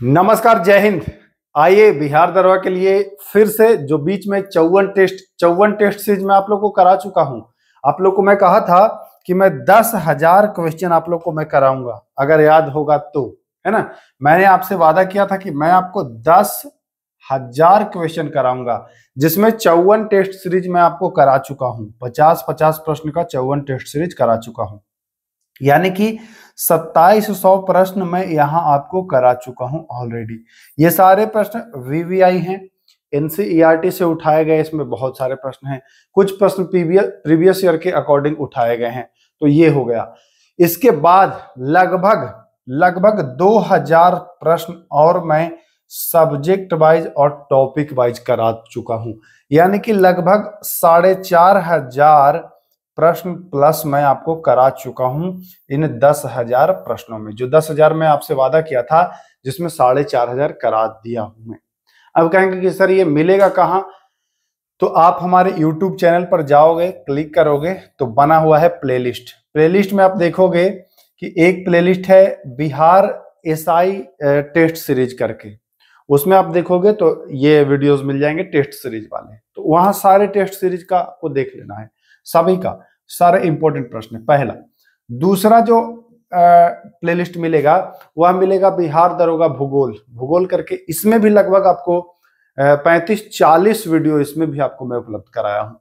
नमस्कार, जय हिंद। आइए बिहार दरवा के लिए फिर से जो बीच में 54 टेस्ट सीरीज में आप लोग को करा चुका हूं। आप लोग को मैं कहा था कि मैं 10,000 क्वेश्चन आप लोग को मैं कराऊंगा, अगर याद होगा तो, है ना। मैंने आपसे वादा किया था कि मैं आपको 10,000 क्वेश्चन कराऊंगा, जिसमें 54 टेस्ट सीरीज में आपको करा चुका हूं। 50-50 प्रश्न का 54 टेस्ट सीरीज करा चुका हूं, यानी कि 2700 प्रश्न मैं यहां आपको करा चुका हूं ऑलरेडी। ये सारे प्रश्न वीवीआई हैं, एनसीईआरटी से उठाए गए। इसमें बहुत सारे प्रश्न हैं, कुछ प्रश्न प्रीवियस ईयर के अकॉर्डिंग उठाए गए हैं। तो ये हो गया। इसके बाद लगभग 2000 प्रश्न और मैं सब्जेक्ट वाइज और टॉपिक वाइज करा चुका हूं, यानी कि लगभग 4500 प्रश्न प्लस मैं आपको करा चुका हूं इन 10,000 प्रश्नों में। जो 10,000 में आपसे वादा किया था, जिसमें 4,500 करा दिया हूं मैं। अब कहेंगे कि सर ये मिलेगा कहां? तो आप हमारे YouTube चैनल पर जाओगे, क्लिक करोगे तो बना हुआ है प्लेलिस्ट में आप देखोगे कि एक प्लेलिस्ट है बिहार एसआई टेस्ट सीरीज करके। उसमें आप देखोगे तो ये वीडियोस मिल जाएंगे टेस्ट सीरीज वाले। तो वहां सारे टेस्ट सीरीज का आपको देख लेना है, सभी का, सारे इंपॉर्टेंट प्रश्न। पहला। दूसरा जो प्लेलिस्ट मिलेगा वह मिलेगा बिहार दरोगा भूगोल करके। इसमें भी लगभग आपको 35-40 वीडियो इसमें भी आपको मैं उपलब्ध कराया हूं।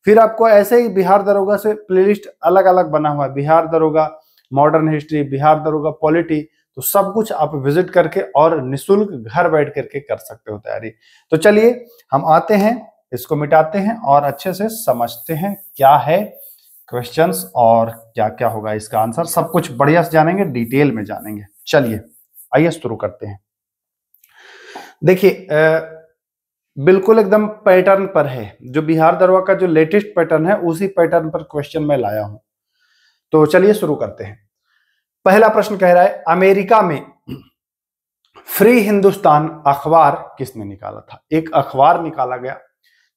फिर आपको ऐसे ही बिहार दरोगा से प्लेलिस्ट अलग अलग बना हुआ है, बिहार दरोगा मॉडर्न हिस्ट्री, बिहार दरोगा पॉलिटी। तो सब कुछ आप विजिट करके और निःशुल्क घर बैठ करके कर सकते हो तैयारी। तो चलिए हम आते हैं, इसको मिटाते हैं और अच्छे से समझते हैं क्या है क्वेश्चंस और क्या क्या होगा इसका आंसर। सब कुछ बढ़िया से जानेंगे, डिटेल में जानेंगे। चलिए आइए शुरू करते हैं। देखिए बिल्कुल एकदम पैटर्न पर है, जो बिहार दरवा का जो लेटेस्ट पैटर्न है उसी पैटर्न पर क्वेश्चन मैं लाया हूं। तो चलिए शुरू करते हैं। पहला प्रश्न कह रहा है, अमेरिका में फ्री हिंदुस्तान अखबार किसने निकाला था? एक अखबार निकाला गया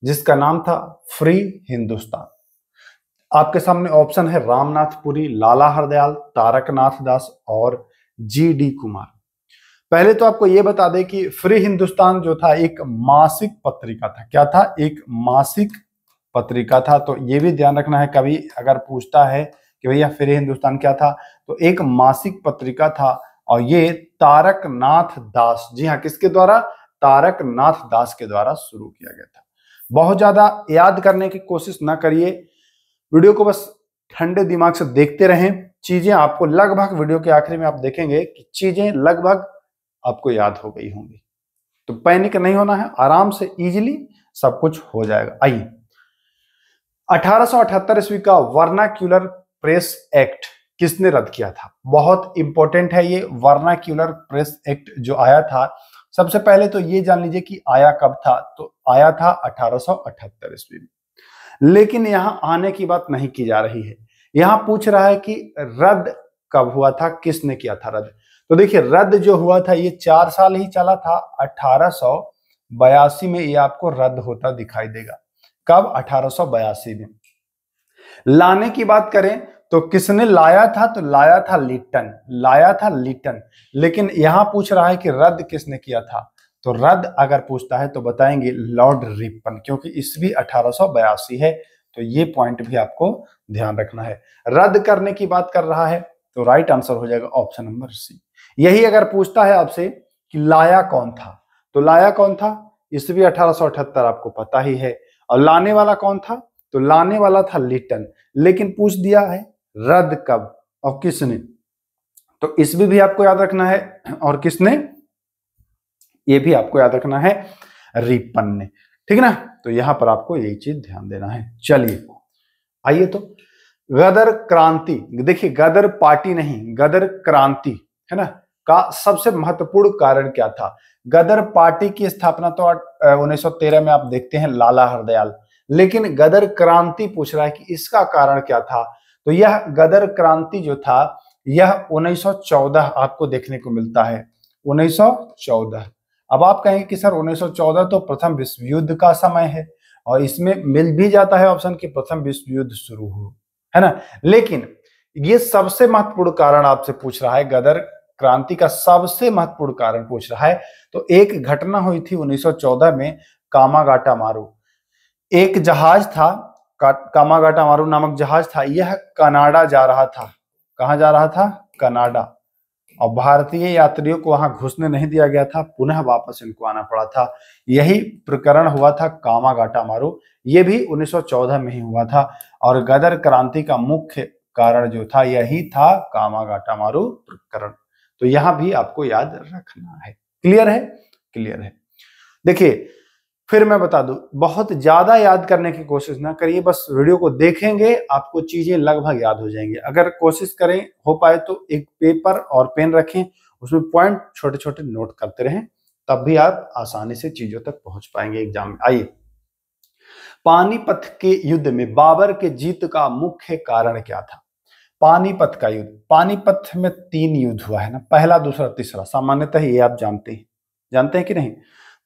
जिसका नाम था फ्री हिंदुस्तान। आपके सामने ऑप्शन है रामनाथपुरी, लाला हरदयाल, तारकनाथ दास और जीडी कुमार। पहले तो आपको यह बता दें कि फ्री हिंदुस्तान जो था एक मासिक पत्रिका था। क्या था? एक मासिक पत्रिका था। तो यह भी ध्यान रखना है, कभी अगर पूछता है कि भैया फ्री हिंदुस्तान क्या था, तो एक मासिक पत्रिका था। और ये तारकनाथ दास, जी हाँ, किसके द्वारा? तारकनाथ दास के द्वारा शुरू किया गया था। बहुत ज्यादा याद करने की कोशिश ना करिए, वीडियो को बस ठंडे दिमाग से देखते रहें। चीजें आपको लगभग वीडियो के आखिरी में आप देखेंगे कि चीजें लगभग आपको याद हो गई होंगी। तो पैनिक नहीं होना है, आराम से इजीली सब कुछ हो जाएगा। आइए, 1878 ईस्वी का वर्नाक्यूलर प्रेस एक्ट किसने रद्द किया था? बहुत इंपॉर्टेंट है ये वर्नाक्यूलर प्रेस एक्ट जो आया था। सबसे पहले तो ये जान लीजिए कि आया कब था। तो आया था 1878 ईस्वी में। लेकिन यहां आने की बात नहीं की जा रही है, यहां पूछ रहा है कि रद्द कब हुआ था, किसने किया था रद्द। तो देखिए, रद्द जो हुआ था ये 4 साल ही चला था। 1882 में ये आपको रद्द होता दिखाई देगा। कब? 1882 में। लाने की बात करें तो किसने लाया था? तो लाया था लिटन। लेकिन यहां पूछ रहा है कि रद्द किसने किया था। तो रद्द अगर पूछता है तो बताएंगे लॉर्ड रिपन, क्योंकि ईस्वी 1882 है। तो ये पॉइंट भी आपको ध्यान रखना है। रद्द करने की बात कर रहा है तो राइट आंसर हो जाएगा ऑप्शन नंबर सी। यही अगर पूछता है आपसे कि लाया कौन था, तो लाया कौन था? ईस्वी 1878 आपको पता ही है। और लाने वाला कौन था? तो लाने वाला था लिटन। लेकिन पूछ दिया है रद्द कब और किसने। तो ईस्वी भी आपको याद रखना है, और किसने, ये भी आपको याद रखना है, रिपन ने। ठीक है ना। तो यहां पर आपको यही चीज ध्यान देना है। चलिए आइए, तो गदर क्रांति, देखिए गदर पार्टी नहीं, गदर क्रांति, है ना, का सबसे महत्वपूर्ण कारण क्या था? गदर पार्टी की स्थापना तो 1913 में आप देखते हैं लाला हरदयाल। लेकिन गदर क्रांति पूछ रहा है कि इसका कारण क्या था। तो यह गदर क्रांति जो था यह 1914 आपको देखने को मिलता है। 1914। अब आप कहेंगे कि सर 1914 तो प्रथम विश्व युद्ध का समय है, और इसमें मिल भी जाता है ऑप्शन कि प्रथम विश्व युद्ध शुरू हो, है ना। लेकिन ये सबसे महत्वपूर्ण कारण आपसे पूछ रहा है गदर क्रांति का सबसे महत्वपूर्ण कारण पूछ रहा है, तो एक घटना हुई थी 1914 में, कामागाटा मारू। एक जहाज था, कामागाटा मारू नामक जहाज था, यह कनाडा जा रहा था। कहां जा रहा था? कनाडा। और भारतीय यात्रियों को वहां घुसने नहीं दिया गया था, पुनः वापस इनको आना पड़ा था। यही प्रकरण हुआ था कामागाटा मारू। ये भी 1914 में ही हुआ था और गदर क्रांति का मुख्य कारण जो था यही था कामागाटा मारू प्रकरण। तो यहां भी आपको याद रखना है। क्लियर है? क्लियर है। देखिए फिर मैं बता दूं, बहुत ज्यादा याद करने की कोशिश ना करिए, बस वीडियो को देखेंगे आपको चीजें लगभग याद हो जाएंगी। अगर कोशिश करें हो पाए तो एक पेपर और पेन रखें, उसमें पॉइंट छोटे छोटे नोट करते रहें, तब भी आप आसानी से चीजों तक पहुंच पाएंगे एग्जाम में। आइए, पानीपत के युद्ध में बाबर के जीत का मुख्य कारण क्या था? पानीपत का युद्ध, पानीपत में 3 युद्ध हुआ है ना, पहला, दूसरा, तीसरा, सामान्यतः ये आप जानते हैं कि नहीं?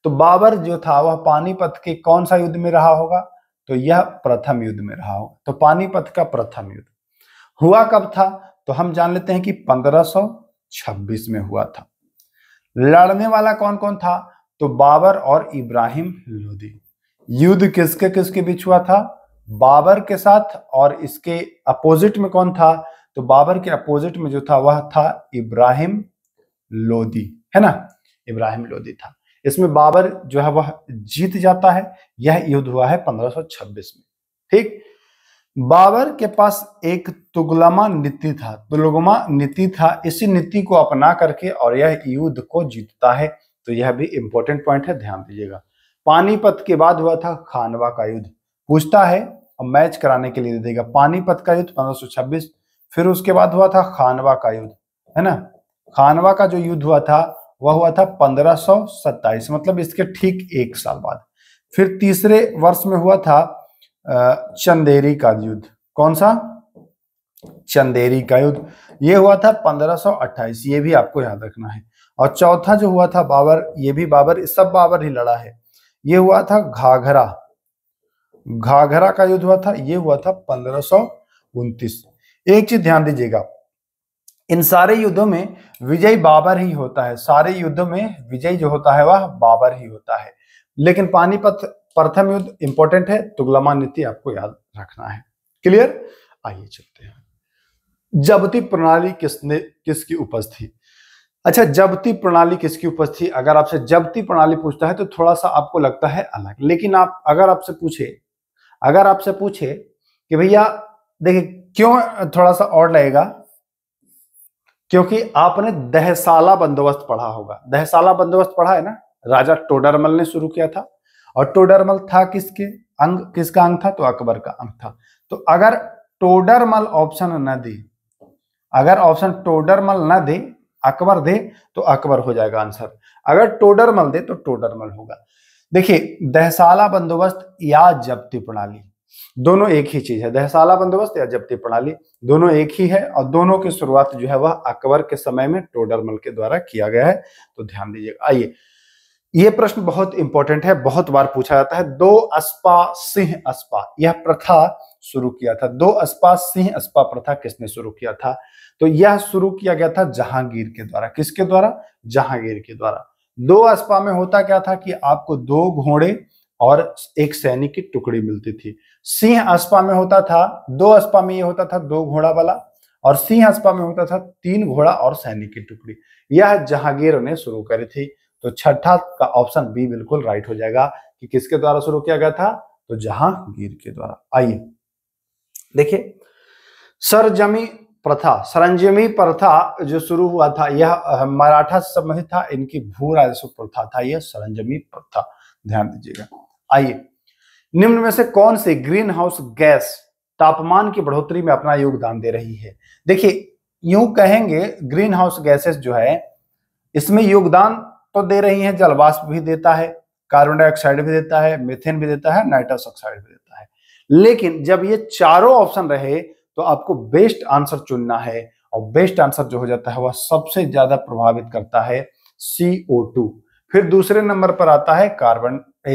तो बाबर जो था वह पानीपत के कौन सा युद्ध में रहा होगा? तो यह प्रथम युद्ध में रहा होगा। तो पानीपत का प्रथम युद्ध हुआ कब था? तो हम जान लेते हैं कि 1526 में हुआ था। लड़ने वाला कौन कौन था? तो बाबर और इब्राहिम लोदी। युद्ध किसके किसके बीच हुआ था? बाबर के साथ, और इसके अपोजिट में कौन था? तो बाबर के अपोजिट में जो था वह था इब्राहिम लोदी, है ना, इब्राहिम लोदी था। इसमें बाबर जो है वह जीत जाता है। यह युद्ध हुआ है 1526 में। ठीक, बाबर के पास एक तुगलमा नीति था, इसी नीति को अपना करके और यह युद्ध को जीतता है। तो यह भी इंपॉर्टेंट पॉइंट है, ध्यान दीजिएगा। पानीपत के बाद हुआ था खानवा का युद्ध। पूछता है और मैच कराने के लिए दे देगा। पानीपत का युद्ध 1526, फिर उसके बाद हुआ था खानवा का युद्ध, है ना। खानवा का जो युद्ध हुआ था वह हुआ था 1527, मतलब इसके ठीक 1 साल बाद। फिर तीसरे वर्ष में हुआ था चंदेरी का युद्ध। कौन सा? चंदेरी का युद्ध। ये हुआ था 1528, ये भी आपको याद रखना है। और चौथा जो हुआ था बाबर, ये भी बाबर, सब बाबर ही लड़ा है। ये हुआ था घाघरा का युद्ध हुआ था, ये हुआ था 1529। एक चीज ध्यान दीजिएगा, इन सारे युद्धों में विजय बाबर ही होता है। सारे युद्धों में विजय जो होता है वह बाबर ही होता है। लेकिन पानीपत प्रथम युद्ध इंपॉर्टेंट है, तुगलमा नीति आपको याद रखना है। क्लियर? आइए चलते हैं। जब्ती प्रणाली किसकी उपज थी? अच्छा, जब्ती प्रणाली किसकी उपज थी? अगर आपसे जब्ती प्रणाली पूछता है तो थोड़ा सा आपको लगता है अलग, लेकिन आप अगर आपसे पूछे कि भैया देखिए क्यों थोड़ा सा और लगेगा, क्योंकि आपने दहसाला बंदोबस्त पढ़ा होगा। दहसाला बंदोबस्त पढ़ा है ना, राजा टोडरमल ने शुरू किया था। और टोडरमल था किसका अंग था? तो अकबर का अंग था। तो अगर टोडरमल ऑप्शन न दे, अगर ऑप्शन टोडरमल न दे, अकबर दे, तो अकबर हो जाएगा आंसर। अगर टोडरमल दे तो टोडरमल होगा। देखिए, दहसाला बंदोबस्त या जब्ती प्रणाली दोनों एक ही चीज है। दहसाला बंदोबस्त या जब्ती प्रणाली दोनों एक ही है, और दोनों की शुरुआत जो है वह अकबर के समय में टोडरमल के द्वारा किया गया है। तो ध्यान दीजिएगा। आइए, यह प्रश्न बहुत इंपॉर्टेंट है, बहुत बार पूछा जाता है। 2 अस्पा सिंह अस्पा यह प्रथा शुरू किया था। 2 अस्पा सिंह अस्पा प्रथा किसने शुरू किया था? तो यह शुरू किया गया था जहांगीर के द्वारा। किसके द्वारा? जहांगीर के द्वारा। 2 अस्पा में होता क्या था कि आपको 2 घोड़े और एक सैनिक की टुकड़ी मिलती थी। सिंह अस्पा में होता था, 2 अस्पा में ये होता था 2 घोड़ा वाला, और सिंह अस्पा में होता था 3 घोड़ा और सैनिक की टुकड़ी। यह जहांगीर ने शुरू करी थी। तो छठा का ऑप्शन बी बिल्कुल राइट हो जाएगा कि किसके द्वारा शुरू किया गया था? तो जहांगीर के द्वारा। आइए देखिए, सरंजमी प्रथा जो शुरू हुआ था यह मराठा से संबंधित था। इनकी भू राजस्व प्रथा था यह सरंजमी प्रथा, ध्यान दीजिएगा। आइए, निम्न में से कौन से ग्रीन हाउस गैस तापमान की बढ़ोतरी में अपना योगदान दे रही है? देखिए, यूं कहेंगे ग्रीन हाउस गैसेस जो है इसमें योगदान तो दे रही है, जलवाष्प भी देता है, कार्बन डाइऑक्साइड भी देता है, मीथेन भी देता है, नाइट्रस ऑक्साइड भी देता है। लेकिन जब ये चारों ऑप्शन रहे तो आपको बेस्ट आंसर चुनना है, और बेस्ट आंसर जो हो जाता है वह सबसे ज्यादा प्रभावित करता है CO2। फिर दूसरे नंबर पर आता है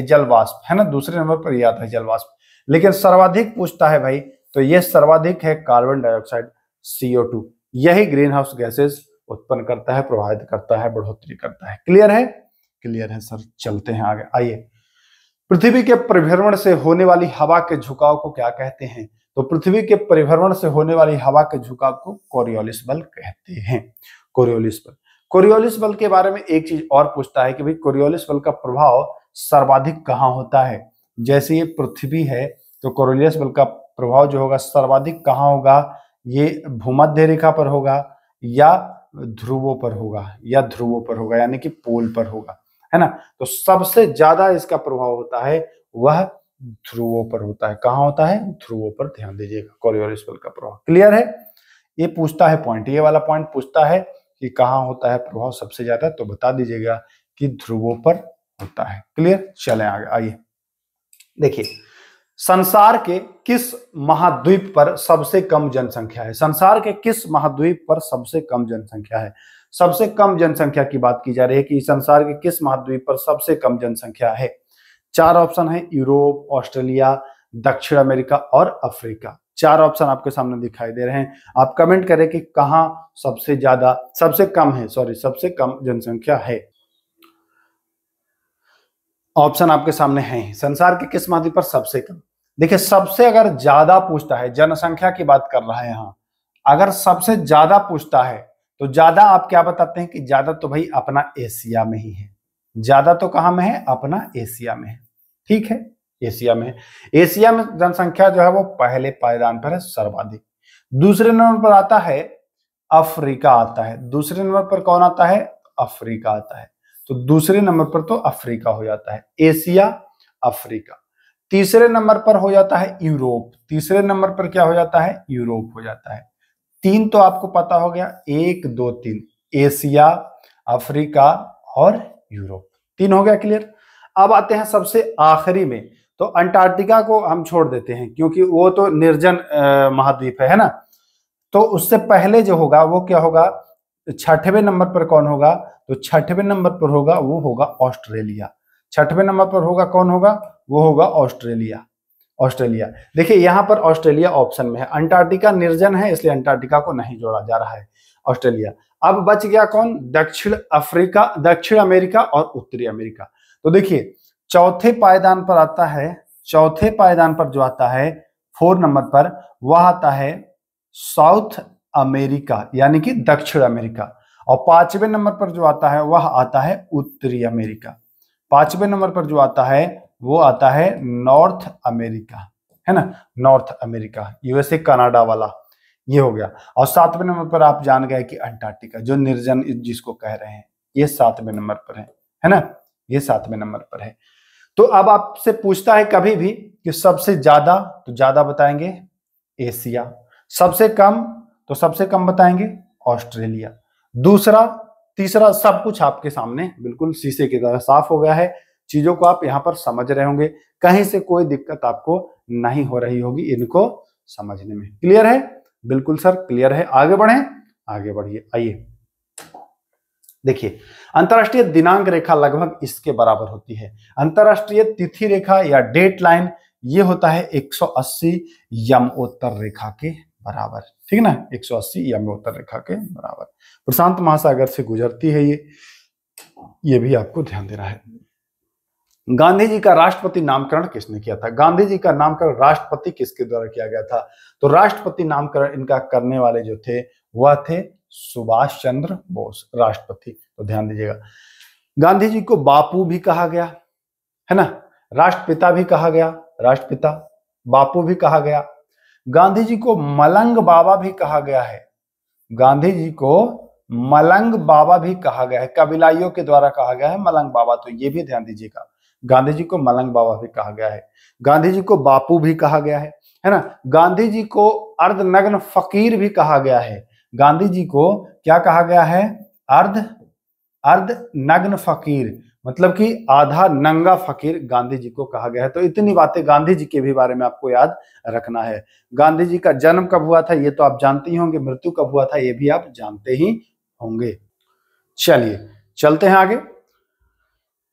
जलवाष्प, है ना, दूसरे नंबर पर यह आता है जलवाष्प। लेकिन सर्वाधिक पूछता है भाई, तो यह सर्वाधिक है कार्बन डाइऑक्साइड CO2। यही ग्रीन हाउस गैसेस उत्पन्न करता है, प्रभावित करता है, बढ़ोतरी करता है। क्लियर है? क्लियर है सर। चलते हैं आगे। आइए, पृथ्वी के परिभ्रमण से होने वाली हवा के झुकाव को क्या कहते हैं? तो पृथ्वी के परिभ्रमण से होने वाली हवा के झुकाव को कोरियोलिस बल कहते हैं। कोरियोलिस बल। कोरियोलिस बल के बारे में एक चीज और पूछता है कि भाई कोरियोलिस बल का प्रभाव सर्वाधिक कहाँ होता है? जैसे ये पृथ्वी है तो कोरियोलिस बल का प्रभाव जो होगा सर्वाधिक कहाँ होगा? ये भूमध्य रेखा पर होगा या ध्रुवों पर होगा, या ध्रुवों पर होगा, यानी कि पोल पर होगा, है ना। तो सबसे ज्यादा इसका प्रभाव होता है वह ध्रुवों पर होता है। कहाँ होता है? ध्रुवों पर। ध्यान दीजिएगा, कोरियोलिस बल का प्रभाव। क्लियर है? ये पूछता है पॉइंट, ये वाला पॉइंट पूछता है कि कहाँ होता है प्रभाव सबसे ज्यादा, तो बता दीजिएगा कि ध्रुवों पर होता है। क्लियर? चलें आगे। आइए देखिए, संसार के किस महाद्वीप पर सबसे कम जनसंख्या है? संसार के किस महाद्वीप पर सबसे कम जनसंख्या है? सबसे कम जनसंख्या की बात की जा रही है कि संसार के किस महाद्वीप पर सबसे कम जनसंख्या है। 4 ऑप्शन है, यूरोप, ऑस्ट्रेलिया, दक्षिण अमेरिका और अफ्रीका। 4 ऑप्शन आपके सामने दिखाई दे रहे हैं। आप कमेंट करें कि कहां सबसे ज्यादा, सबसे कम है, सॉरी सबसे कम जनसंख्या है। ऑप्शन आपके सामने है, संसार के किस महाद्वीप पर सबसे कम। देखिए, सबसे अगर ज्यादा पूछता है, जनसंख्या की बात कर रहा है यहां, अगर सबसे ज्यादा पूछता है तो ज्यादा आप क्या बताते हैं कि ज्यादा तो भाई अपना एशिया में ही है। ज्यादा तो कहां में है? अपना एशिया में है। ठीक है, एशिया में है। एशिया में जनसंख्या जो है वो पहले पायदान पर है, सर्वाधिक। दूसरे नंबर पर आता है अफ्रीका आता है। दूसरे नंबर पर कौन आता है? अफ्रीका आता है। तो दूसरे नंबर पर तो अफ्रीका हो जाता है, एशिया, अफ्रीका। तीसरे नंबर पर हो जाता है यूरोप। तीसरे नंबर पर क्या हो जाता है? यूरोप हो जाता है। 3 तो आपको पता हो गया, 1 2 3, एशिया, अफ्रीका और यूरोप। 3 हो गया। क्लियर? अब आते हैं सबसे आखिरी में, तो अंटार्कटिका को हम छोड़ देते हैं क्योंकि वो तो निर्जन महाद्वीप है ना। तो उससे पहले जो होगा वो क्या होगा? 6वें नंबर पर कौन होगा? तो 6वें नंबर पर होगा, वो होगा ऑस्ट्रेलिया। 6वें नंबर पर होगा, कौन होगा? वो होगा ऑस्ट्रेलिया। ऑस्ट्रेलिया। देखिए, यहां पर ऑस्ट्रेलिया ऑप्शन में है, अंटार्कटिका निर्जन है इसलिए अंटार्कटिका को नहीं जोड़ा जा रहा है, ऑस्ट्रेलिया। अब बच गया कौन? दक्षिण अफ्रीका, दक्षिण अमेरिका और उत्तरी अमेरिका। तो देखिए, चौथे पायदान पर आता है, चौथे पायदान पर जो आता है 4 नंबर पर, वह आता है साउथ अमेरिका, यानी कि दक्षिण अमेरिका। और 5वें नंबर पर जो आता है वह आता है उत्तरी अमेरिका। 5वें नंबर पर जो आता है वो आता है नॉर्थ अमेरिका, है ना, नॉर्थ अमेरिका, यूएसए, कनाडा वाला, ये हो गया। और 7वें नंबर पर आप जान गए कि अंटार्कटिका, जो निर्जन जिसको कह रहे हैं, ये 7वें नंबर पर है ना, ये 7वें नंबर पर है। तो अब आपसे पूछता है कभी भी कि सबसे ज्यादा, तो ज्यादा बताएंगे एशिया, सबसे कम तो सबसे कम बताएंगे ऑस्ट्रेलिया, दूसरा, तीसरा, सब कुछ आपके सामने बिल्कुल शीशे की तरह साफ हो गया है। चीजों को आप यहाँ पर समझ रहे होंगे, कहीं से कोई दिक्कत आपको नहीं हो रही होगी इनको समझने में। क्लियर है? बिल्कुल सर, क्लियर है। आगे बढ़े, आगे बढ़िए। आइए देखिए, अंतरराष्ट्रीय दिनांक रेखा लगभग इसके बराबर होती है। अंतरराष्ट्रीय तिथि रेखा या डेट लाइन, ये होता है 180 यमोत्तर रेखा के बराबर, ठीक ना, 180 यमोत्तर रेखा के बराबर। प्रशांत महासागर से गुजरती है ये भी आपको ध्यान देना है। गांधी जी का राष्ट्रपति नामकरण किसने किया था? गांधी जी का नामकरण राष्ट्रपति किसके द्वारा किया गया था? तो राष्ट्रपति नामकरण इनका करने वाले जो थे वह थे सुभाष चंद्र बोस, राष्ट्रपति। तो ध्यान दीजिएगा, गांधी जी को बापू भी कहा गया है ना, राष्ट्रपिता भी कहा गया, राष्ट्रपिता, बापू भी कहा गया। गांधी जी को मलंग बाबा भी कहा गया है, गांधी जी को मलंग बाबा भी कहा गया है, कबीलाइयों के द्वारा कहा गया है मलंग बाबा, तो ये भी ध्यान दीजिएगा, गांधी जी को मलंग बाबा भी कहा गया है। गांधी जी को बापू भी कहा गया है ना। गांधी जी को अर्धनग्न फकीर भी कहा गया है। गांधी जी को क्या कहा गया है? अर्धनग्न फकीर, मतलब कि आधा नंगा फकीर गांधी जी को कहा गया है। तो इतनी बातें गांधी जी के भी बारे में आपको याद रखना है। गांधी जी का जन्म कब हुआ था ये तो आप जानते ही होंगे, मृत्यु कब हुआ था ये भी आप जानते ही होंगे। चलिए चलते हैं आगे।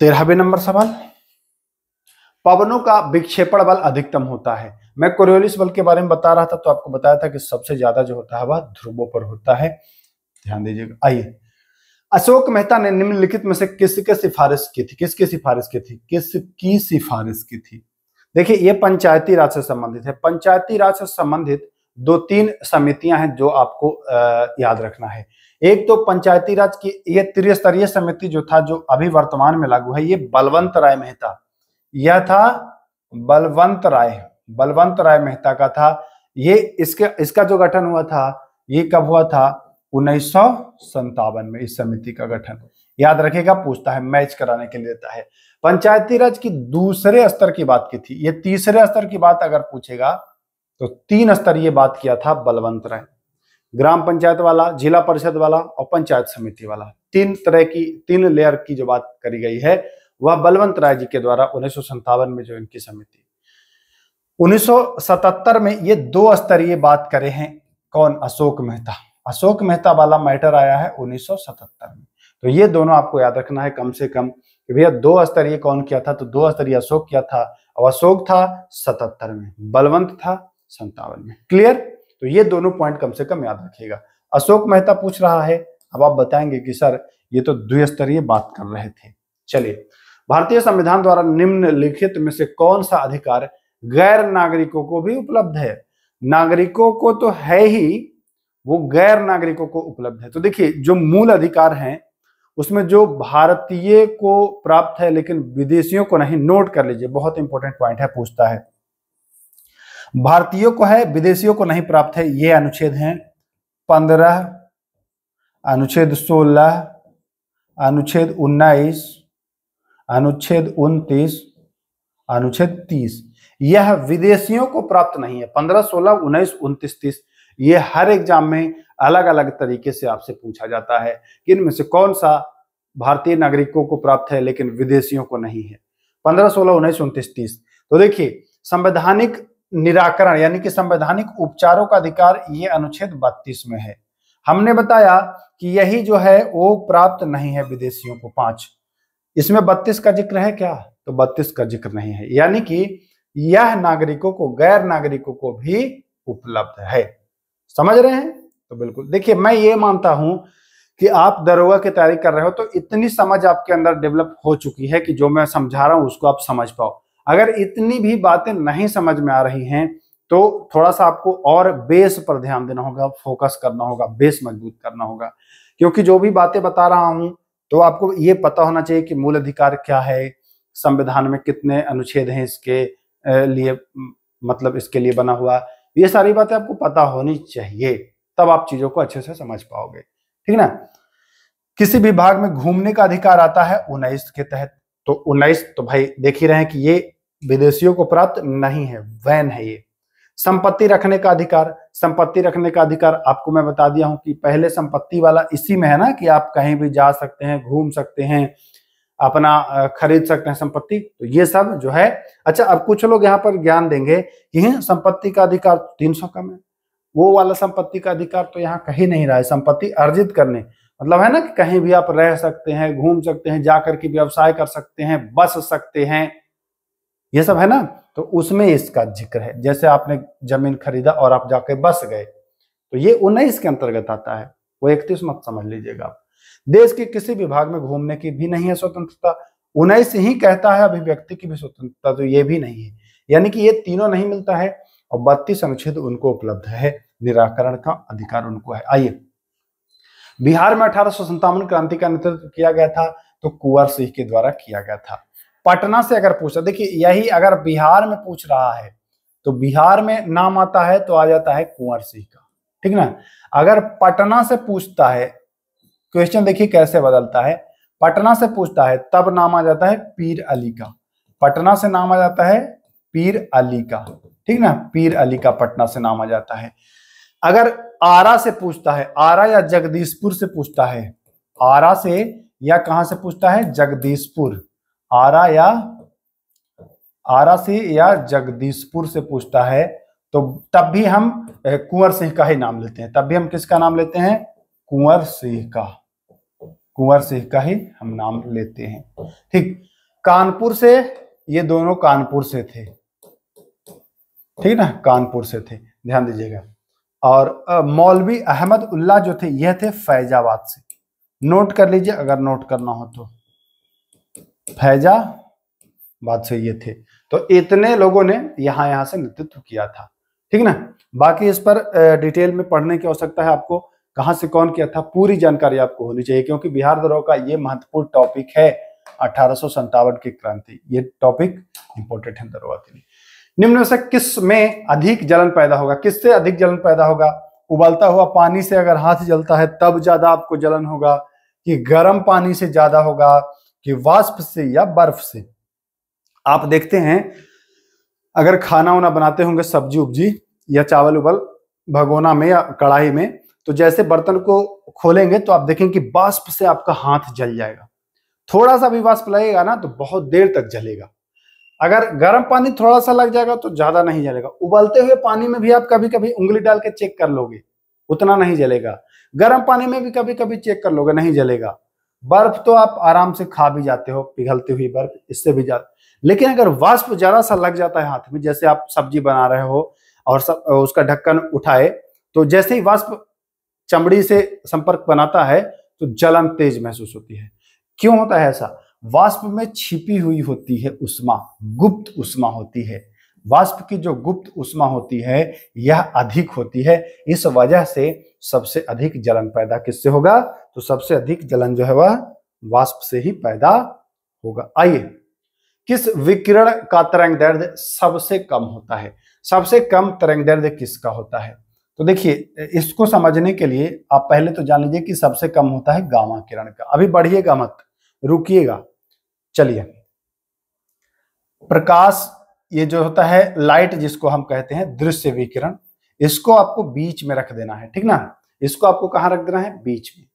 13वें नंबर सवाल, पवनों का विक्षेपण बल अधिकतम होता है। मैं कोरियोलिस बल के बारे में बता रहा था तो आपको बताया था कि सबसे ज्यादा जो होता है वह ध्रुवों पर होता है। ध्यान दीजिएगा। आइए, अशोक मेहता ने निम्नलिखित में से किसकी सिफारिश की थी? किसकी सिफारिश की थी? किसकी सिफारिश की थी? देखिए, ये पंचायती राज से संबंधित है। पंचायती राज से संबंधित 2-3 समितियां हैं जो आपको याद रखना है। एक तो पंचायती राज की ये त्रिस्तरीय समिति जो था, जो अभी वर्तमान में लागू है, ये बलवंत राय मेहता, यह था बलवंत राय मेहता का था। ये इसका जो गठन हुआ था, ये कब हुआ था? 1957 में इस समिति का गठन। याद रखेगा, पूछता है, मैच कराने के लिए देता है। पंचायती राज की दूसरे स्तर की बात की थी। ये तीसरे स्तर की बात अगर पूछेगा तो 3 स्तरीय बात किया था बलवंत राय। ग्राम पंचायत वाला, जिला परिषद वाला और पंचायत समिति वाला, 3 लेयर की जो बात करी गई है वह बलवंत राय जी के द्वारा 1957 में जो इनकी समिति। 1977 में ये 2 स्तरीय बात करे हैं। कौन? अशोक मेहता। अशोक मेहता वाला मैटर आया है 1977 में। तो ये दोनों आपको याद रखना है कम से कम कि भैया 2 स्तरीय कौन किया था? तो 2 स्तरीय अशोक किया था, और अशोक था 77 में, बलवंत था 57 में। क्लियर? तो ये दोनों पॉइंट कम से कम याद रखिएगा। अशोक मेहता पूछ रहा है, अब आप बताएंगे कि सर ये तो द्विस्तरीय बात कर रहे थे। चलिए, भारतीय संविधान द्वारा निम्नलिखित में से कौन सा अधिकार गैर नागरिकों को भी उपलब्ध है? नागरिकों को तो है ही, वो गैर नागरिकों को उपलब्ध है। तो देखिए, जो मूल अधिकार हैं उसमें जो भारतीय को प्राप्त है लेकिन विदेशियों को नहीं, नोट कर लीजिए, बहुत इंपॉर्टेंट पॉइंट है, पूछता है। भारतीयों को है, विदेशियों को नहीं प्राप्त है। ये अनुच्छेद हैं 15, अनुच्छेद 16, अनुच्छेद 19, अनुच्छेद 29, अनुच्छेद 30। यह विदेशियों को प्राप्त नहीं है। 15, 16, 19, 29, 30 ये हर एग्जाम में अलग अलग तरीके से आपसे पूछा जाता है कि इनमें से कौन सा भारतीय नागरिकों को प्राप्त है लेकिन विदेशियों को नहीं है। 15, 16, 19, 29, 30। तो देखिए, संवैधानिक निराकरण यानी कि संवैधानिक उपचारों का अधिकार ये अनुच्छेद 32 में है। हमने बताया कि यही जो है वो प्राप्त नहीं है विदेशियों को। 5 इसमें 32 का जिक्र है क्या? तो 32 का जिक्र नहीं है, यानी कि यह नागरिकों को, गैर नागरिकों को भी उपलब्ध है। समझ रहे हैं? तो बिल्कुल। देखिए, मैं ये मानता हूं कि आप दरोगा की तैयारी कर रहे हो तो इतनी समझ आपके अंदर डेवलप हो चुकी है कि जो मैं समझा रहा हूं उसको आप समझ पाओ। अगर इतनी भी बातें नहीं समझ में आ रही हैं तो थोड़ा सा आपको और बेस पर ध्यान देना होगा, फोकस करना होगा, बेस मजबूत करना होगा। क्योंकि जो भी बातें बता रहा हूं तो आपको ये पता होना चाहिए कि मूल अधिकार क्या है, संविधान में कितने अनुच्छेद हैं इसके लिए, मतलब इसके लिए बना हुआ। ये सारी बातें आपको पता होनी चाहिए, तब आप चीजों को अच्छे से समझ पाओगे। ठीक ना? किसी भी भाग में घूमने का अधिकार आता है 19 के तहत। तो 19 तो भाई देख ही रहे हैं कि ये विदेशियों को प्राप्त नहीं है, वैन है ये। संपत्ति रखने का अधिकार, संपत्ति रखने का अधिकार आपको मैं बता दिया हूं कि पहले संपत्ति वाला इसी में है ना, कि आप कहीं भी जा सकते हैं, घूम सकते हैं, अपना खरीद सकते हैं संपत्ति। तो ये सब जो है। अच्छा, अब कुछ लोग यहाँ पर ज्ञान देंगे कि संपत्ति का अधिकार 300 कम है, वो वाला संपत्ति का अधिकार तो यहाँ कहीं नहीं रहा है। संपत्ति अर्जित करने मतलब है ना कि कहीं भी आप रह सकते हैं, घूम सकते हैं, जाकर के व्यवसाय कर सकते हैं, बस सकते हैं, ये सब है ना। तो उसमें इसका जिक्र है। जैसे आपने जमीन खरीदा और आप जाके बस गए, तो ये 19 के अंतर्गत आता है, वो 31 मत समझ लीजिएगा आप। देश के किसी भी भाग में घूमने की भी नहीं है स्वतंत्रता। 19 ही कहता है अभिव्यक्ति की भी स्वतंत्रता, तो ये भी नहीं है, यानी कि ये तीनों नहीं मिलता है। और 32 अनुच्छेद उनको उपलब्ध है, निराकरण का अधिकार उनको है। आइए, बिहार में 1857 क्रांति का नेतृत्व किया गया था, तो कुंवर सिंह के द्वारा किया गया था। पटना से अगर पूछा, देखिए यही अगर बिहार में पूछ रहा है तो बिहार में नाम आता है तो आ जाता है कुंवर सिंह का। ठीक ना? अगर पटना से पूछता है, क्वेश्चन देखिए कैसे बदलता है, पटना से पूछता है तब नाम आ जाता है पीर अली का। पटना से नाम आ जाता है पीर अली का। ठीक ना? पीर अली का पटना से नाम आ जाता है। अगर आरा से पूछता है, आरा या जगदीशपुर से पूछता है, आरा से या कहां से पूछता है? जगदीशपुर। आरा से या जगदीशपुर से पूछता है तो तब भी हम कुंवर सिंह का ही नाम लेते हैं। तब भी हम किसका नाम लेते हैं? कुंवर सिंह का। कुंवर सिंह का ही हम नाम लेते हैं। ठीक। कानपुर से, ये दोनों कानपुर से थे। ठीक ना? कानपुर से थे, ध्यान दीजिएगा। और मौलवी अहमद उल्लाह जो थे यह थे फैजाबाद से। नोट कर लीजिए अगर नोट करना हो तो, फैजाबाद से ये थे। तो इतने लोगों ने यहां से नेतृत्व किया था, ठीक ना। बाकी इस पर डिटेल में पढ़ने की आवश्यकता है आपको, कहां से कौन किया था पूरी जानकारी आपको होनी चाहिए, क्योंकि बिहार दरों का ये महत्वपूर्ण टॉपिक है 1857 की क्रांति। ये टॉपिक इंपॉर्टेंट है दरोगा के लिए। निम्न में से किस में अधिक जलन पैदा होगा? किससे अधिक जलन पैदा होगा? उबलता हुआ पानी से अगर हाथ जलता है तब ज्यादा आपको जलन होगा, कि गर्म पानी से ज्यादा होगा, कि वाष्प से या बर्फ से? आप देखते हैं अगर खाना वाना बनाते होंगे, सब्जी उब्जी या चावल उबल भगोना में या कढ़ाई में, तो जैसे बर्तन को खोलेंगे तो आप देखेंगे कि वाष्प से आपका हाथ जल जाएगा। थोड़ा सा भी वाष्प लगेगा ना तो बहुत देर तक जलेगा। अगर गर्म पानी थोड़ा सा लग जाएगा तो ज्यादा नहीं जलेगा। उबलते हुए पानी में भी आप कभी कभी उंगली डाल के चेक कर लोगे, उतना नहीं जलेगा। गर्म पानी में भी कभी कभी चेक कर लोगे, नहीं जलेगा। बर्फ तो आप आराम से खा भी जाते हो, पिघलती हुई बर्फ, इससे भी ज्यादा। लेकिन अगर वाष्प जरा सा लग जाता है हाथ में, जैसे आप सब्जी बना रहे हो और उसका ढक्कन उठाए, तो जैसे ही वाष्प चमड़ी से संपर्क बनाता है तो जलन तेज महसूस होती है। क्यों होता है ऐसा? वाष्प में छिपी हुई होती है उष्मा, गुप्त उष्मा होती है। वाष्प की जो गुप्त उष्मा होती है यह अधिक होती है। इस वजह से सबसे अधिक जलन पैदा किससे होगा? तो सबसे अधिक जलन जो है वह वाष्प से ही पैदा होगा। आइए, किस विकिरण का तरंग दैर्ध्य सबसे कम होता है? सबसे कम तरंग दैर्ध्य किसका होता है? तो देखिए, इसको समझने के लिए आप पहले तो जान लीजिए कि सबसे कम होता है गामा किरण का। अभी बढ़िएगा मत, रुकिएगा। चलिए, प्रकाश, ये जो होता है लाइट जिसको हम कहते हैं दृश्य विकिरण, इसको आपको बीच में रख देना है, ठीक ना। इसको आपको कहां रख देना है? बीच में।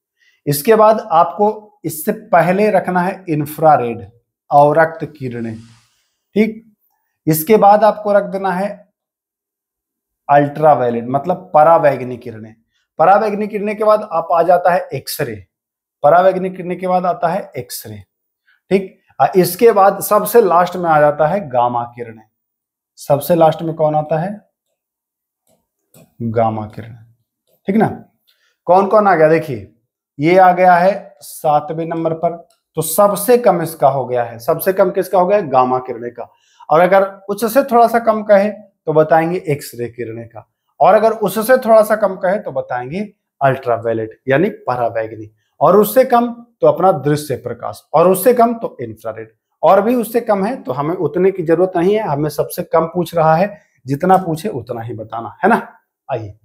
इसके बाद आपको इससे पहले रखना है इंफ्रारेड, अवरक्त किरणें, ठीक। इसके बाद आपको रख देना है अल्ट्रावायलेट, मतलब परावैंगनी किरणें। परावैंगनी किरणें के बाद आप आ जाता है एक्सरे। परावैंगनी किरणें के बाद आता है एक्सरे, ठीक। इसके बाद सबसे लास्ट में आ जाता है गामा किरणें। सबसे लास्ट में कौन आता है? गामा किरण, ठीक ना। कौन कौन आ गया? देखिए, ये आ गया है 7वें नंबर पर, तो सबसे कम इसका हो गया है। सबसे कम किसका हो गया? गामा किरणें का। और अगर उससे थोड़ा सा कम कहे तो बताएंगे एक्सरे किरणें का, और अगर उससे थोड़ा सा कम कहे तो बताएंगे अल्ट्रावायलेट यानी परावैंगनी, और उससे कम तो अपना दृश्य प्रकाश, और उससे कम तो इंफ्रारेड, और भी उससे कम है तो हमें उतने की जरूरत नहीं है। हमें सबसे कम पूछ रहा है, जितना पूछे उतना ही बताना है ना। आइए,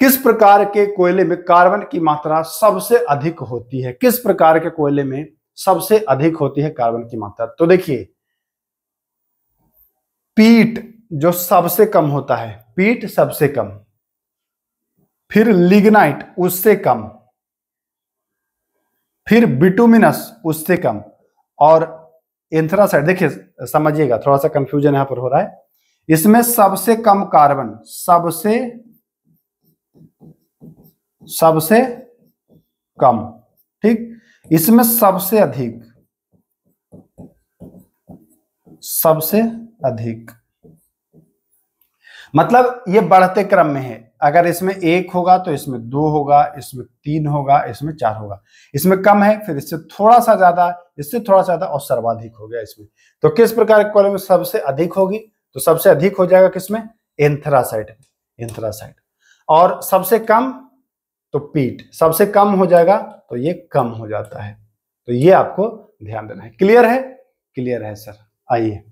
किस प्रकार के कोयले में कार्बन की मात्रा सबसे अधिक होती है? किस प्रकार के कोयले में सबसे अधिक होती है कार्बन की मात्रा? तो देखिए, पीट जो सबसे कम होता है, पीट सबसे कम, फिर लिग्नाइट उससे कम, फिर बिटुमिनस उससे कम, और एंथ्रासाइट। देखिए समझिएगा, थोड़ा सा कंफ्यूजन यहां पर हो रहा है। इसमें सबसे कम कार्बन, सबसे कम, ठीक। इसमें सबसे अधिक मतलब ये बढ़ते क्रम में है। अगर इसमें 1 होगा तो इसमें 2 होगा, इसमें 3 होगा, इसमें 4 होगा। इसमें कम है, फिर इससे थोड़ा सा ज्यादा, इससे थोड़ा सा ज्यादा, और सर्वाधिक हो गया इसमें। तो किस प्रकार के कोयले में सबसे अधिक होगी? तो सबसे अधिक हो जाएगा किसमें? एंथ्रासाइट। और सबसे कम तो पीट। सबसे कम हो जाएगा तो ये कम हो जाता है। तो ये आपको ध्यान देना है। क्लियर है? क्लियर है सर। आइए,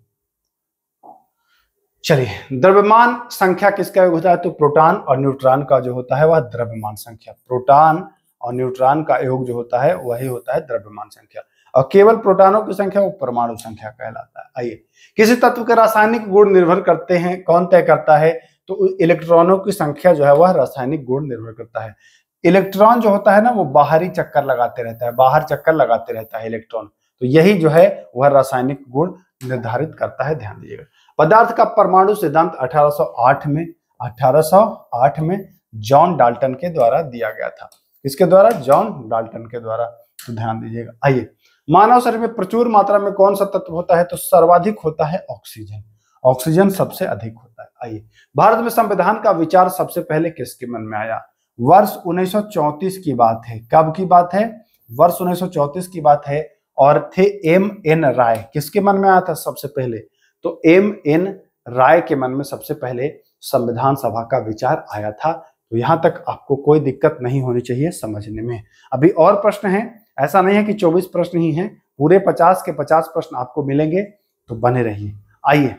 चलिए, द्रव्यमान संख्या किसका योग होता है? तो प्रोटॉन और न्यूट्रॉन का जो होता है वह द्रव्यमान संख्या। प्रोटॉन और न्यूट्रॉन का योग जो होता है वही होता है द्रव्यमान संख्या, और केवल प्रोटॉनों की संख्या वो परमाणु संख्या कहलाता है। आइए, किसी तत्व के रासायनिक गुण निर्भर करते हैं, कौन तय करता है? तो इलेक्ट्रॉनों की संख्या जो है वह रासायनिक गुण निर्भर करता है। इलेक्ट्रॉन जो होता है ना, वो बाहरी चक्कर लगाते रहता है, बाहर चक्कर लगाते रहता है इलेक्ट्रॉन। तो यही जो है वह रासायनिक गुण निर्धारित करता है। ध्यान दीजिएगा। पदार्थ का परमाणु सिद्धांत 1808 में जॉन डाल्टन के द्वारा दिया गया था। किसके द्वारा? जॉन डाल्टन के द्वारा। तो ध्यान दीजिएगा। आइए, मानव शरीर में प्रचुर मात्रा में कौन सा तत्व होता है? तो सर्वाधिक होता है ऑक्सीजन। ऑक्सीजन सबसे अधिक होता है। आइए, भारत में संविधान का विचार सबसे पहले किसके मन में आया? वर्ष 1934 की बात है। कब की बात है? वर्ष 1934 की बात है। और थे M.N. राय। किसके मन में आया था सबसे पहले? तो M.N. राय के मन में सबसे पहले संविधान सभा का विचार आया था। तो यहां तक आपको कोई दिक्कत नहीं होनी चाहिए समझने में। अभी और प्रश्न हैं, ऐसा नहीं है कि 24 प्रश्न ही हैं, पूरे 50 के 50 प्रश्न आपको मिलेंगे, तो बने रहिए। आइए,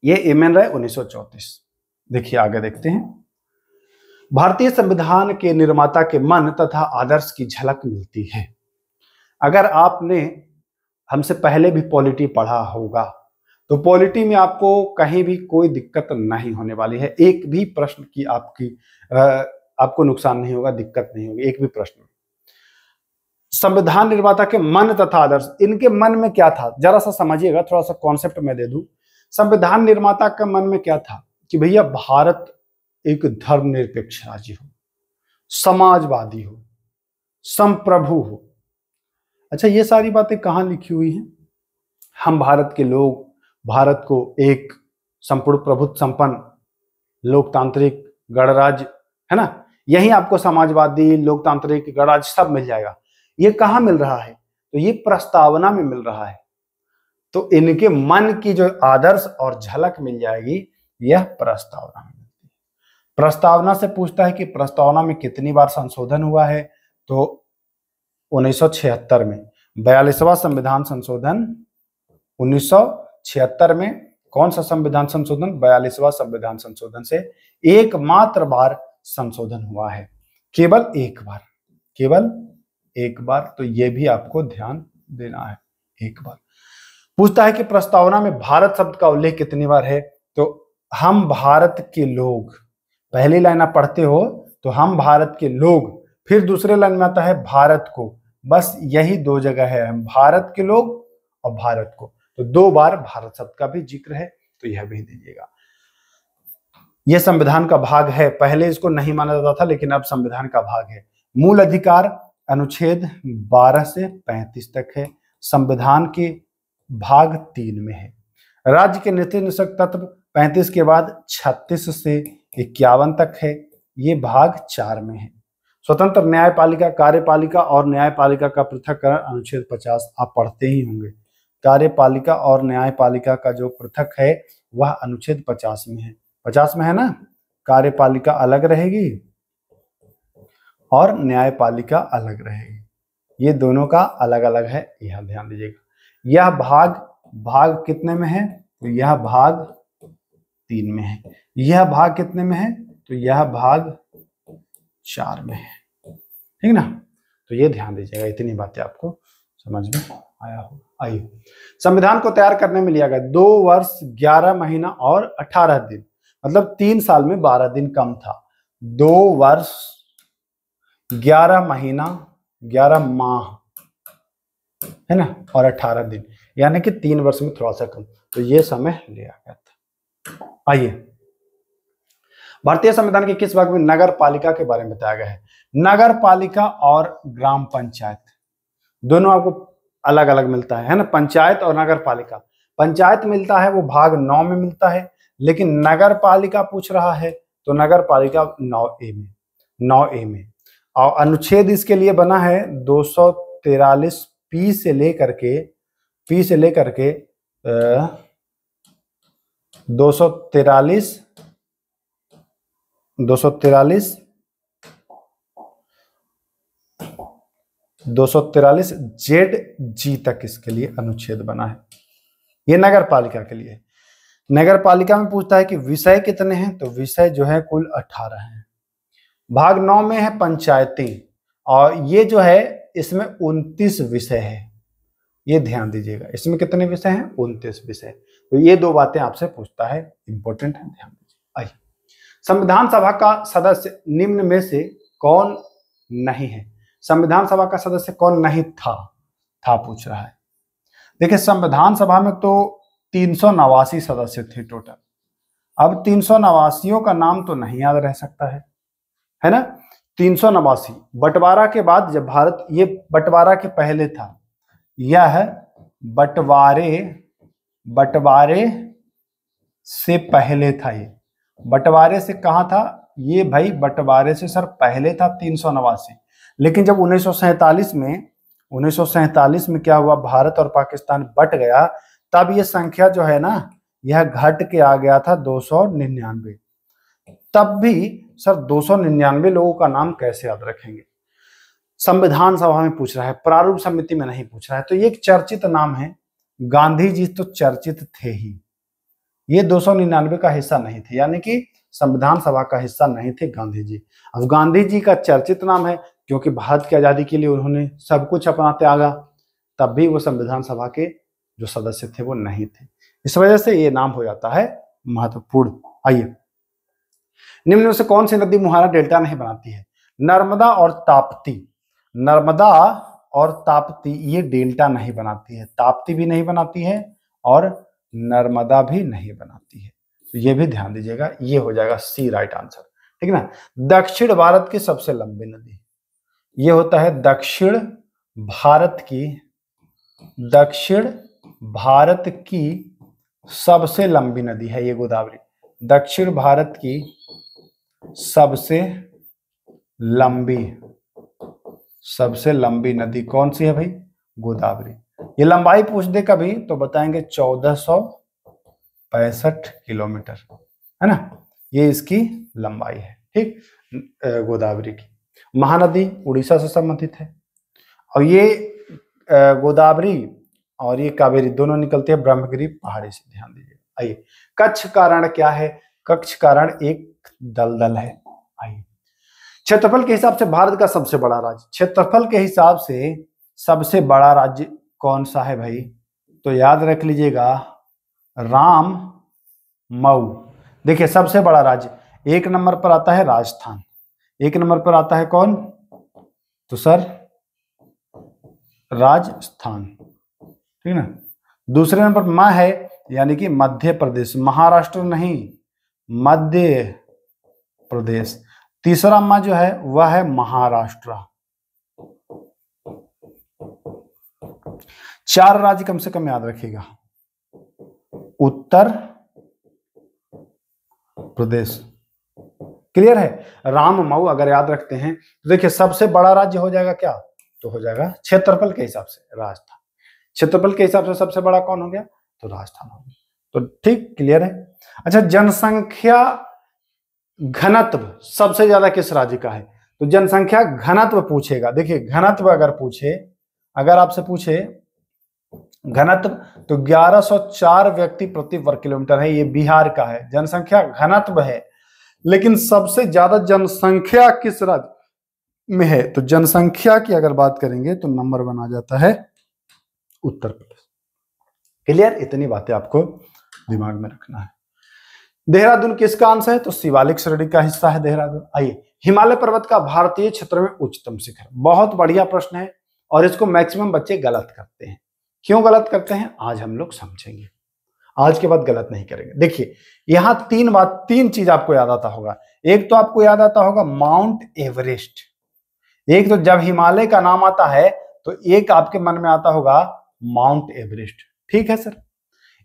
ये M.N. राय 1934। देखिए आगे देखते हैं। भारतीय संविधान के निर्माता के मन तथा आदर्श की झलक मिलती है। अगर आपने हमसे पहले भी पॉलिटी पढ़ा होगा तो पॉलिटी में आपको कहीं भी कोई दिक्कत नहीं होने वाली है। एक भी प्रश्न की आपको नुकसान नहीं होगा, दिक्कत नहीं होगी एक भी प्रश्न में। संविधान निर्माता के मन तथा आदर्श, इनके मन में क्या था जरा सा समझिएगा, थोड़ा सा कॉन्सेप्ट मैं दे दूं। संविधान निर्माता के मन में क्या था कि भैया भारत एक धर्मनिरपेक्ष राज्य हो, समाजवादी हो, संप्रभु हो। अच्छा, ये सारी बातें कहां लिखी हुई हैं? हम भारत के लोग भारत को एक संपूर्ण प्रभुत्व संपन्न लोकतांत्रिक गणराज्य, है ना, यही आपको समाजवादी लोकतांत्रिक गणराज्य सब मिल जाएगा। ये कहां मिल रहा है? तो ये प्रस्तावना में मिल रहा है। तो इनके मन की जो आदर्श और झलक मिल जाएगी, यह प्रस्तावना में मिलती है। प्रस्तावना से पूछता है कि प्रस्तावना में कितनी बार संशोधन हुआ है? तो 1976 में 42वां संविधान संशोधन 1976 में। कौन सा संविधान संशोधन? 42वां संविधान संशोधन से एकमात्र बार संशोधन हुआ है, केवल एक बार, केवल एक बार। तो यह भी आपको ध्यान देना है, एक बार। पूछता है कि प्रस्तावना में भारत शब्द का उल्लेख कितनी बार है? तो हम भारत के लोग, पहली लाइन आप पढ़ते हो तो हम भारत के लोग, फिर दूसरे लाइन में आता है भारत को, बस यही दो जगह है, हम भारत के लोग और भारत को। तो दो बार भारत शब्द का भी जिक्र है, तो यह भी दीजिएगा। यह संविधान का भाग है, पहले इसको नहीं माना जाता था लेकिन अब संविधान का भाग है। मूल अधिकार अनुच्छेद 12 से 35 तक है, संविधान के भाग 3 में है। राज्य के नीति निषेध तत्व 35 के बाद 36 से 51 तक है, ये भाग 4 में है। स्वतंत्र न्यायपालिका, कार्यपालिका और न्यायपालिका का पृथक्करण अनुच्छेद 50 आप पढ़ते ही होंगे। कार्यपालिका और न्यायपालिका का जो पृथक है वह अनुच्छेद 50 में है। 50 में है ना, कार्यपालिका अलग रहेगी और न्यायपालिका अलग रहेगी, ये दोनों का अलग अलग है, यह ध्यान दीजिएगा। यह भाग कितने में है? तो यह भाग 3 में है। यह भाग कितने में है? तो यह भाग 4 में है, ठीक ना। तो ये ध्यान दीजिएगा, इतनी बातें आपको समझ में आया हो। आइए, संविधान को तैयार करने में लिया गया 2 वर्ष 11 महीना और 18 दिन, मतलब 3 साल में 12 दिन कम था। 2 वर्ष 11 महीना 11 माह, है ना, और 18 दिन, यानी कि 3 वर्ष में थोड़ा सा कम, तो ये समय लिया गया था। आइए, भारतीय संविधान के किस भाग में नगर पालिका के बारे में बताया गया है? नगर पालिका और ग्राम पंचायत दोनों आपको अलग अलग मिलता है ना। पंचायत और नगर पालिका, पंचायत मिलता है वो भाग 9 में मिलता है, लेकिन नगर पालिका पूछ रहा है तो नगर पालिका 9A में। और अनुच्छेद इसके लिए बना है 243 पी से लेकर के 243 ZG तक इसके लिए अनुच्छेद बना है। ये नगर पालिका के लिए। नगर पालिका में पूछता है कि विषय कितने हैं? तो विषय जो है कुल 18 हैं। भाग 9 में है पंचायतें, और ये जो है इसमें 29 विषय है, ये ध्यान दीजिएगा। इसमें कितने विषय हैं? 29 विषय। तो ये 2 बातें आपसे पूछता है, इंपॉर्टेंट है, ध्यान दीजिए। आइए, संविधान सभा का सदस्य निम्न में से कौन नहीं है? संविधान सभा का सदस्य कौन नहीं था पूछ रहा है। देखिए, संविधान सभा में तो 389 सदस्य थे टोटल। अब 389 का नाम तो नहीं याद रह सकता है ना। 389 बंटवारा के बाद, जब भारत, ये बंटवारा के पहले था, यह बंटवारे से पहले था। ये बंटवारे से कहां था ये भाई? बंटवारे से सर पहले था 389। लेकिन जब 1947 में क्या हुआ, भारत और पाकिस्तान बट गया, तब ये संख्या जो है ना, यह घट के आ गया था 299। तब भी सर 299 लोगों का नाम कैसे याद रखेंगे? संविधान सभा में पूछ रहा है, प्रारूप समिति में नहीं पूछ रहा है। तो ये एक चर्चित नाम है। गांधी जी तो चर्चित थे ही, ये 299 का हिस्सा नहीं थे, यानी कि संविधान सभा का हिस्सा नहीं थे गांधी जी। अब गांधी जी का चर्चित नाम है क्योंकि भारत की आजादी के लिए उन्होंने सब कुछ अपना त्यागा, तब भी वो संविधान सभा के जो सदस्य थे वो नहीं थे। इस वजह से ये नाम हो जाता है महत्वपूर्ण। आइए, निम्न में से कौन सी नदी मुहाना डेल्टा नहीं बनाती है? नर्मदा और ताप्ती। नर्मदा और ताप्ती ये डेल्टा नहीं बनाती है, ताप्ती भी नहीं बनाती है और नर्मदा भी नहीं बनाती है। तो ये भी ध्यान दीजिएगा, ये हो जाएगा सी राइट आंसर, ठीक है ना। दक्षिण भारत की सबसे लंबी नदी, ये होता है दक्षिण भारत की सबसे लंबी नदी है ये गोदावरी। दक्षिण भारत की सबसे लंबी नदी कौन सी है भाई? गोदावरी। ये लंबाई पूछ दे कभी तो बताएंगे 1465 किलोमीटर, है ना, ये इसकी लंबाई है, ठीक, गोदावरी की। महानदी उड़ीसा से संबंधित है और ये गोदावरी और ये कावेरी दोनों निकलते हैं ब्रह्मगिरी पहाड़ी से, ध्यान दीजिए। आइए, कच्छ का रण क्या है? कच्छ का रण एक दलदल है। आइए, क्षेत्रफल के हिसाब से भारत का सबसे बड़ा राज्य, क्षेत्रफल के हिसाब से सबसे बड़ा राज्य कौन सा है भाई? तो याद रख लीजिएगा, राम मऊ। देखिए, सबसे बड़ा राज्य, एक नंबर पर आता है राजस्थान, एक नंबर पर आता है कौन? तो सर राजस्थान, ठीक ना। दूसरे नंबर पर म है, यानी कि मध्य प्रदेश, महाराष्ट्र नहीं, मध्य प्रदेश। तीसरा म जो है वह है महाराष्ट्र। 4 राज्य कम से कम याद रखिएगा, उत्तर प्रदेश। क्लियर है? राम मऊ अगर याद रखते हैं तो देखिए, सबसे बड़ा राज्य हो जाएगा क्या? तो हो जाएगा क्षेत्रफल के हिसाब से राजस्थान। क्षेत्रफल के हिसाब से सबसे बड़ा कौन हो गया? तो राजस्थान हो गया। तो ठीक, क्लियर है। अच्छा, जनसंख्या घनत्व सबसे ज्यादा किस राज्य का है? तो जनसंख्या घनत्व पूछेगा। देखिए, घनत्व अगर आपसे पूछे घनत्व, तो 1104 व्यक्ति प्रति वर्ग किलोमीटर है, ये बिहार का है, जनसंख्या घनत्व है। लेकिन सबसे ज्यादा जनसंख्या किस राज्य में है? तो जनसंख्या की अगर बात करेंगे तो नंबर 1 आ जाता है उत्तर प्रदेश। क्लियर? इतनी बातें आपको दिमाग में रखना है। देहरादून किसका अंश है? तो शिवालिक श्रेणी का हिस्सा है देहरादून। आइए, हिमालय पर्वत का भारतीय क्षेत्र में उच्चतम शिखर, बहुत बढ़िया प्रश्न है और इसको मैक्सिमम बच्चे गलत करते हैं। क्यों गलत करते हैं आज हम लोग समझेंगे, आज के बाद गलत नहीं करेंगे। देखिए, यहां तीन चीज आपको याद आता होगा। एक तो आपको याद आता होगा माउंट एवरेस्ट, एक तो जब हिमालय का नाम आता है तो एक आपके मन में आता होगा माउंट एवरेस्ट, ठीक है सर।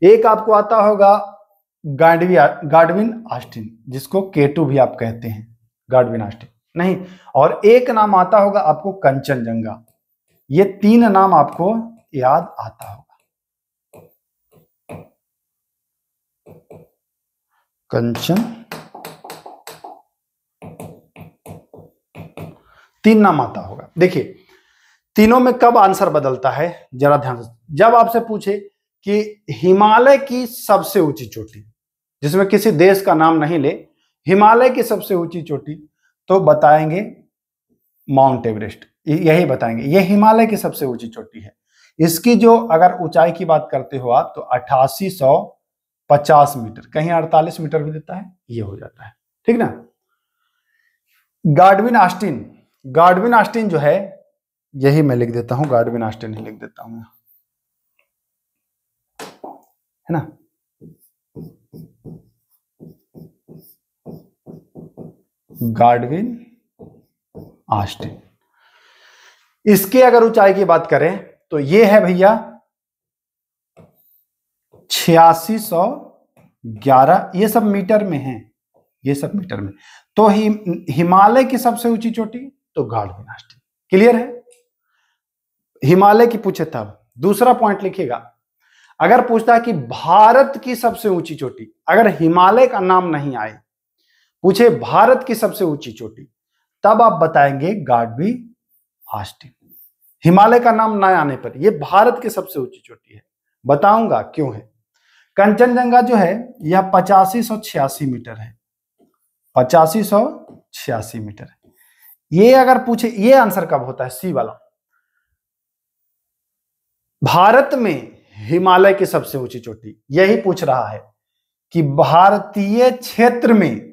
एक आपको आता होगा गाडविन ऑस्टिन, जिसको K2 भी आप कहते हैं, गाडविन ऑस्टिन नहीं, और एक नाम आता होगा आपको कंचनजंगा। ये 3 नाम आपको याद आता होगा, कंचन, 3 नाम आता होगा। देखिए, तीनों में कब आंसर बदलता है जरा ध्यान से। जब आपसे पूछे कि हिमालय की सबसे ऊंची चोटी, जिसमें किसी देश का नाम नहीं ले, हिमालय की सबसे ऊंची चोटी, तो बताएंगे माउंट एवरेस्ट, यही बताएंगे, ये हिमालय की सबसे ऊंची चोटी है। इसकी जो अगर ऊंचाई की बात करते हो आप तो 8850 मीटर, कहीं 48 मीटर भी देता है, ये हो जाता है, ठीक ना। गाडविन ऑस्टिन जो है, यही मैं लिख देता हूं, गाडविन ऑस्टिन ही लिख देता हूं, है ना। गाडविन ऑस्टिन, इसके अगर ऊंचाई की बात करें तो ये है भैया 8600 11, ये सब मीटर में है, ये सब मीटर में। तो हिमालय की सबसे ऊंची चोटी तो गाढ़विनाष्टी। क्लियर है? हिमालय की पूछे तब। दूसरा पॉइंट लिखिएगा, अगर पूछता है कि भारत की सबसे ऊंची चोटी, अगर हिमालय का नाम नहीं आए, पूछे भारत की सबसे ऊंची चोटी, तब आप बताएंगे गाढ़विनाष्टी। हिमालय का नाम ना आने पर ये भारत की सबसे ऊंची चोटी है, बताऊंगा क्यों है। कंचनजंगा जो है यह 8586 मीटर है, 8586 मीटर है। ये अगर पूछे ये आंसर कब होता है, सी वाला, भारत में हिमालय की सबसे ऊंची चोटी, यही पूछ रहा है कि भारतीय क्षेत्र में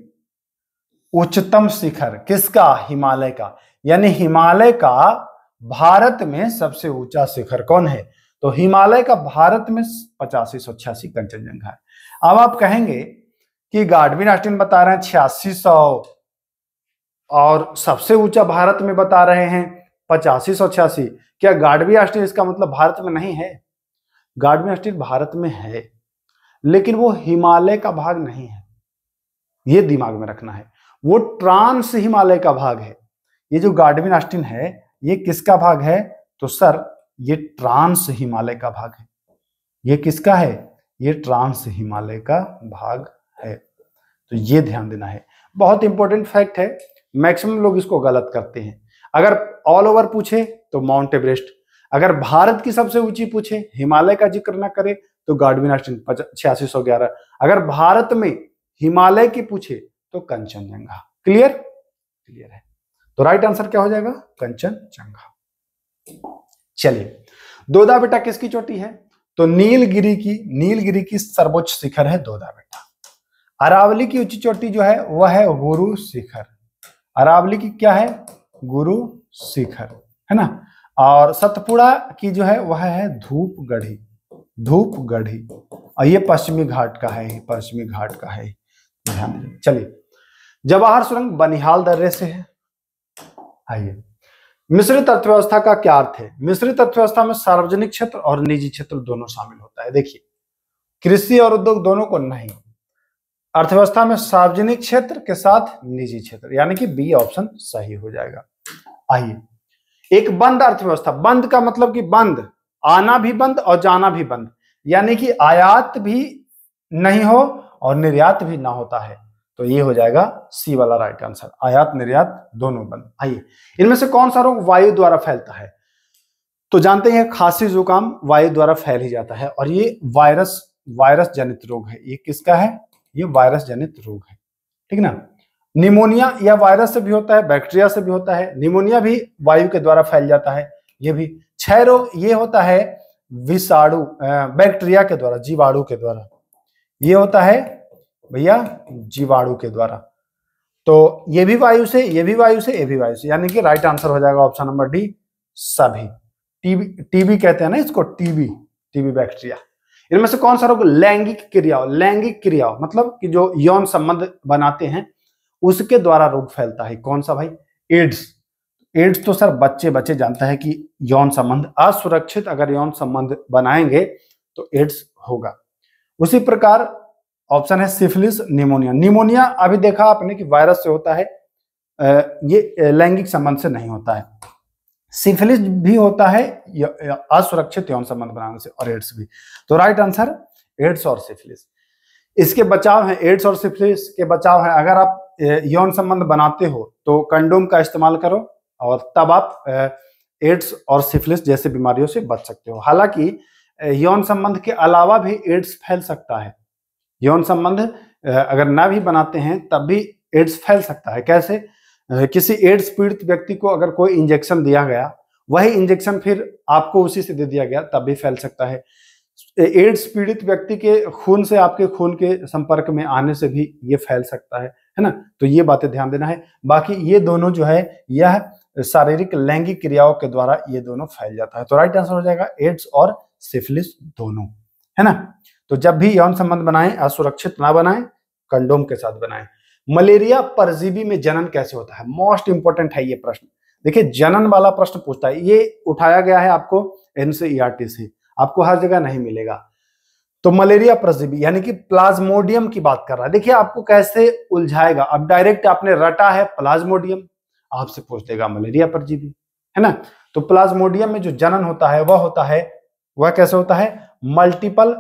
उच्चतम शिखर किसका, हिमालय का, यानी हिमालय का भारत में सबसे ऊंचा शिखर कौन है, तो हिमालय का भारत में 8586 कंचनजंगा है। अब आप कहेंगे कि गाढ़विनाष्टी बता रहे हैं 8600 और सबसे ऊंचा भारत में बता रहे हैं 8586, क्या गाढ़विनाष्टी इसका मतलब भारत में नहीं है? गाढ़विनाष्टी भारत में है, लेकिन वो हिमालय का भाग नहीं है, ये दिमाग में रखना है। वो ट्रांस हिमालय का भाग है। ये जो गाढ़विनाष्टी है ये किसका भाग है, तो सर ये ट्रांस हिमालय का भाग है। ये किसका है, ये ट्रांस हिमालय का भाग है। तो ये ध्यान देना है, बहुत इंपॉर्टेंट फैक्ट है, मैक्सिमम लोग इसको गलत करते हैं। अगर ऑल ओवर पूछे तो माउंट एवरेस्ट, अगर भारत की सबसे ऊंची पूछे, हिमालय का जिक्र ना करे तो गाढ़विनाष्टी 8611, अगर भारत में हिमालय की पूछे तो कंचनजंगा। क्लियर? क्लियर है। तो राइट आंसर क्या हो जाएगा, कंचनजंगा। चलिए, दोदा बेटा किसकी चोटी है, तो नीलगिरी की सर्वोच्च शिखर है दोदा बेटा। अरावली की ऊंची चोटी जो है वह है गुरु शिखर। अरावली की क्या है, गुरु शिखर है ना। और सतपुड़ा की जो है वह है धूपगढ़ी, धूपगढ़ी, और ये पश्चिमी घाट का है, पश्चिमी घाट का है, ध्यान दीजिए। चलिए, जवाहर सुरंग बनिहाल दर्रे से है। आइए, मिश्रित अर्थव्यवस्था का क्या अर्थ है? मिश्रित अर्थव्यवस्था में सार्वजनिक क्षेत्र और निजी क्षेत्र दोनों शामिल होता है। देखिए, कृषि और उद्योग दोनों को नहीं, अर्थव्यवस्था में सार्वजनिक क्षेत्र के साथ निजी क्षेत्र, यानी कि बी ऑप्शन सही हो जाएगा। आइए, एक बंद अर्थव्यवस्था, बंद का मतलब कि बंद, आना भी बंद और जाना भी बंद, यानी कि आयात भी नहीं हो और निर्यात भी ना होता है, तो ये हो जाएगा सी वाला राइट आंसर, आयात निर्यात दोनों बंद। आइए, इनमें से कौन सा रोग वायु द्वारा फैलता है? तो जानते हैं खांसी जुकाम वायु द्वारा फैल ही जाता है, और ये वायरस जनित रोग है। ये किसका है? ये वायरस जनित रोग है, ठीक ना। निमोनिया या वायरस से भी होता है, बैक्टीरिया से भी होता है। निमोनिया भी वायु के द्वारा फैल जाता है। ये भी क्षय रोग, ये होता है विषाणु बैक्टीरिया के द्वारा, जीवाणु के द्वारा, ये होता है भैया जीवाणु के द्वारा। तो ये भी वायु से, ये भी वायु से, ये भी वायु से, यानी कि राइट आंसर हो जाएगा ऑप्शन नंबर डी, सभी। टीबी कहते हैं ना इसको, टीबी बैक्टीरिया। इनमें से कौन सा रोग लैंगिक क्रियाओं मतलब कि जो यौन संबंध बनाते हैं उसके द्वारा रोग फैलता है? कौन सा भाई? एड्स तो सर बच्चे जानता है कि यौन संबंध असुरक्षित, अगर यौन संबंध बनाएंगे तो एड्स होगा। उसी प्रकार ऑप्शन है सिफिलिस, निमोनिया अभी देखा आपने कि वायरस से होता है, ये लैंगिक संबंध से नहीं होता है। सिफिलिस भी होता है असुरक्षित यौन संबंध बनाने से, और एड्स भी। तो राइट आंसर एड्स और सिफिलिस। इसके बचाव है, एड्स और सिफिलिस के बचाव है, अगर आप यौन संबंध बनाते हो तो कंडोम का इस्तेमाल करो, और तब आप एड्स और सिफिलिस जैसे बीमारियों से बच सकते हो। हालांकि यौन संबंध के अलावा भी एड्स फैल सकता है। यौन संबंध अगर ना भी बनाते हैं तब भी एड्स फैल सकता है। कैसे? किसी एड्स पीड़ित व्यक्ति को अगर कोई इंजेक्शन दिया गया, वही इंजेक्शन फिर आपको उसी से दे दिया गया, तब भी फैल सकता है। एड्स पीड़ित व्यक्ति के खून से आपके खून के संपर्क में आने से भी ये फैल सकता है ना। तो ये बातें ध्यान देना है। बाकी ये दोनों जो है यह शारीरिक लैंगिक क्रियाओं के द्वारा ये दोनों फैल जाता है। तो राइट आंसर हो जाएगा एड्स और सिफिलिस दोनों, है ना। तो जब भी यौन संबंध बनाएं असुरक्षित ना बनाएं, कंडोम के साथ बनाएं। मलेरिया परजीवी में जनन कैसे होता है? मोस्ट इंपोर्टेंट है ये प्रश्न। देखिए, जनन वाला प्रश्न पूछता है, ये उठाया गया है आपको एनसीईआरटी से, आपको हर जगह नहीं मिलेगा। तो मलेरिया परजीवी यानी कि प्लाज्मोडियम की बात कर रहा है। देखिए आपको कैसे उलझाएगा, अब डायरेक्ट आपने रटा है प्लाज्मोडियम, आपसे पूछ देगा मलेरिया परजीवी, है ना। तो प्लाज्मोडियम में जो जनन होता है वह कैसे होता है, मल्टीपल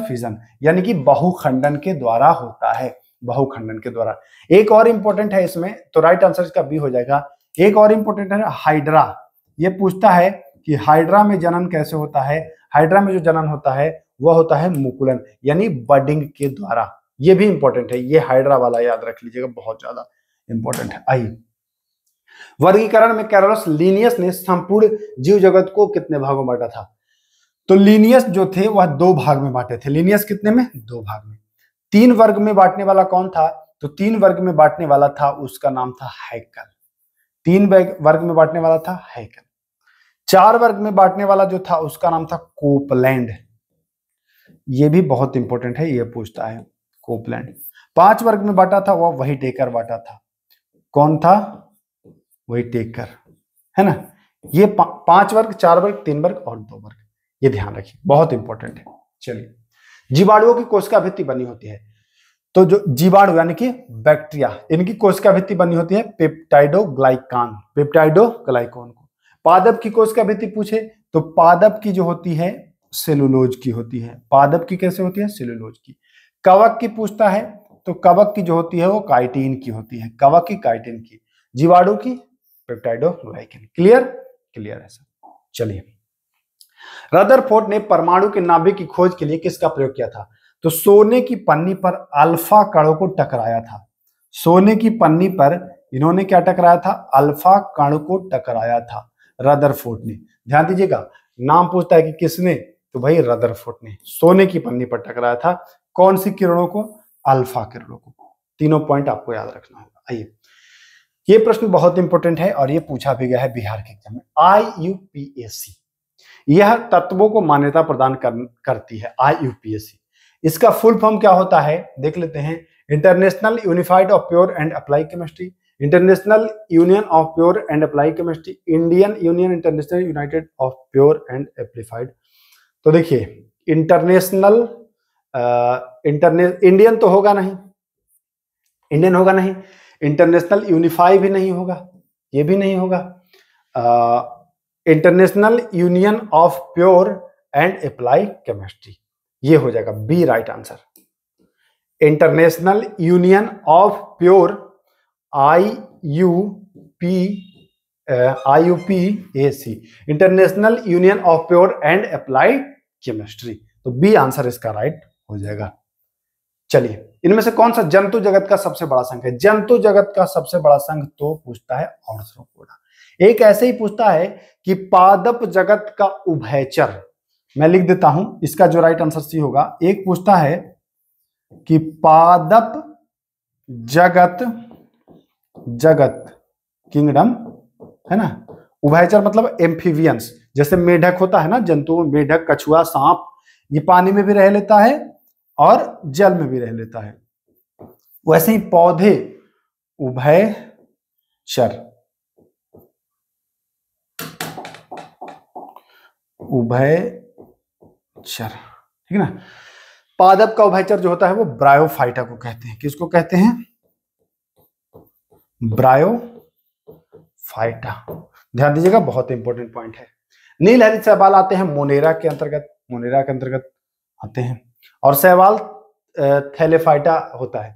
फिजन यानी कि बहुखंडन के द्वारा होता है, बहुखंडन के द्वारा। एक और इंपॉर्टेंट है इसमें, तो राइट आंसर इसका बी हो जाएगा। एक और इंपॉर्टेंट है हाइड्रा, ये पूछता है कि हाइड्रा में जनन कैसे होता है। हाइड्रा में जो जनन होता है वह होता है मुकुलन यानी बडिंग के द्वारा। ये भी इंपॉर्टेंट है, ये हाइड्रा वाला याद रख लीजिएगा, बहुत ज्यादा इंपॉर्टेंट है। आइए वर्गीकरण में कैरोलस लिनियस ने संपूर्ण जीव जगत को कितने भागों में बांटा था। तो लिनियस जो थे वह 2 भाग में बांटे थे। लिनियस कितने में, 2 भाग में। 3 वर्ग में बांटने वाला कौन था, तो 3 वर्ग में बांटने वाला था, उसका नाम था हैकल। 3 वर्ग में बांटने वाला था हैकल। 4 वर्ग में बांटने वाला जो था उसका नाम था कोपलैंड, ये भी बहुत इंपॉर्टेंट है, ये पूछता है कोपलैंड। 5 वर्ग में बांटा था वह वही टेकर बांटा था, कौन था, वही टेकर, है ना। ये 5 वर्ग, 4 वर्ग, 3 वर्ग और 2 वर्ग, ये ध्यान रखिए, बहुत इंपॉर्टेंट है। चलिए जीवाणुओं की कोशिका भित्ति बनी होती है, तो जो जीवाणु यानी कि बैक्टीरिया, इनकी कोशिका भित्ति बनी होती है पेप्टाइडोग्लाइकान को। पादप की कोशिका भित्ति पूछे तो पादप की जो होती है सेलुलोज की होती है। पादप की कैसे होती है, सेलुलोज की। कवक की पूछता है तो कवक की जो होती है वो काइटिन की होती है, कवक की काइटिन की। जीवाणु की पेप्टाइडोग्लाइकान। क्लियर है सर। चलिए रदरफोर्ड ने परमाणु के नाभिक की खोज के लिए किसका प्रयोग किया था, तो सोने की पन्नी पर अल्फा कणों को टकराया था। सोने की पन्नी पर इन्होंने क्या टकराया था, अल्फा कण को टकराया था रदरफोर्ड ने। ध्यान दीजिएगा, नाम पूछता है कि किसने, तो भाई रदरफोर्ड ने सोने की पन्नी पर टकराया था। कौन सी किरणों को, अल्फा किरणों को। तीनों पॉइंट आपको याद रखना होगा। आइए ये प्रश्न बहुत इंपॉर्टेंट है और ये पूछा भी गया है बिहार के एग्जाम में। IUPAC यह तत्वों को मान्यता प्रदान करती है, IUPAC। इसका फुल फॉर्म क्या होता है देख लेते हैं, international unified of pure and apply chemistry, international union of pure and apply chemistry, Indian union international united of pure and applied. तो देखिए इंटरनेशनल इंडियन तो होगा नहीं, इंडियन होगा नहीं, इंटरनेशनल यूनिफाई भी नहीं होगा, ये भी नहीं होगा, international union of pure and apply chemistry, ये हो जाएगा B right answer. International union of pure IUPAC, international union of pure and applied chemistry, तो बी आंसर इसका राइट हो जाएगा। चलिए इनमें से कौन सा जंतु जगत का सबसे बड़ा संघ है। जंतु जगत का सबसे बड़ा संघ तो पूछता है ऑर्थ्रोपोडा। एक ऐसे ही पूछता है कि पादप जगत का उभयचर, मैं लिख देता हूं इसका जो राइट आंसर सी होगा। एक पूछता है कि पादप जगत किंगडम, है ना, उभयचर मतलब एम्फीबियंस, जैसे मेढक होता है ना, जंतु मेढक, कछुआ, सांप, ये पानी में भी रह लेता है और जल में भी रह लेता है। वैसे ही पौधे उभयचर, ठीक है ना। पादप का उभयचर जो होता है वो ब्रायोफाइटा को कहते हैं। किसको कहते हैं, ब्रायोफाइटा। ध्यान दीजिएगा, बहुत इंपॉर्टेंट पॉइंट है। नीलहरित शैवाल आते हैं मोनेरा के अंतर्गत आते हैं, और शैवाल थैलेफाइटा होता है।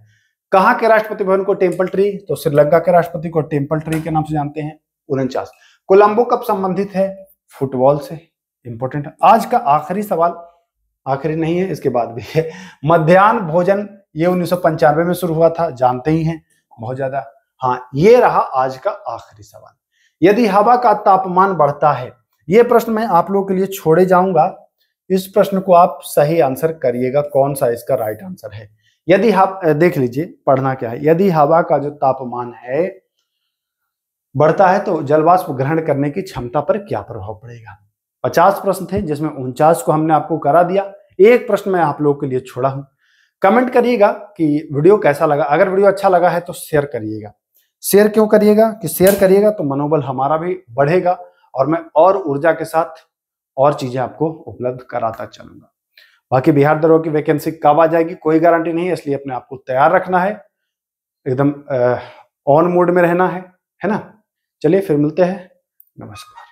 कहाँ के राष्ट्रपति भवन को टेम्पल ट्री, तो श्रीलंका के राष्ट्रपति को टेम्पल ट्री के नाम से जानते हैं। 49। कोलंबो कब संबंधित है, फुटबॉल से। इंपॉर्टेंट। आज का आखिरी सवाल, आखिरी नहीं है, इसके बाद भी है। मध्याह्न भोजन ये 1995 में शुरू हुआ था, जानते ही हैं बहुत ज्यादा। हाँ, ये रहा आज का आखिरी सवाल। यदि हवा का तापमान बढ़ता है, ये प्रश्न मैं आप लोगों के लिए छोड़े जाऊंगा, इस प्रश्न को आप सही आंसर करिएगा, कौन सा इसका राइट आंसर है। यदि आप देख लीजिए पढ़ना क्या है, यदि हवा का जो तापमान है बढ़ता है तो जलवाष्प ग्रहण करने की क्षमता पर क्या प्रभाव पड़ेगा। 50 प्रश्न थे जिसमें 49 को हमने आपको करा दिया। एक प्रश्न मैं आप लोगों के लिए छोड़ा हूं। कमेंट करिएगा कि वीडियो कैसा लगा। अगर वीडियो अच्छा लगा है तो शेयर करिएगा। शेयर क्यों करिएगा, कि शेयर करिएगा तो मनोबल हमारा भी बढ़ेगा और मैं और ऊर्जा के साथ और चीजें आपको उपलब्ध कराता चलूंगा। बाकी बिहार दरोगा की वैकेंसी कब आ जाएगी कोई गारंटी नहीं है, इसलिए अपने आप को तैयार रखना है, एकदम ऑन मोड में रहना है ना। चलिए फिर मिलते हैं, नमस्कार।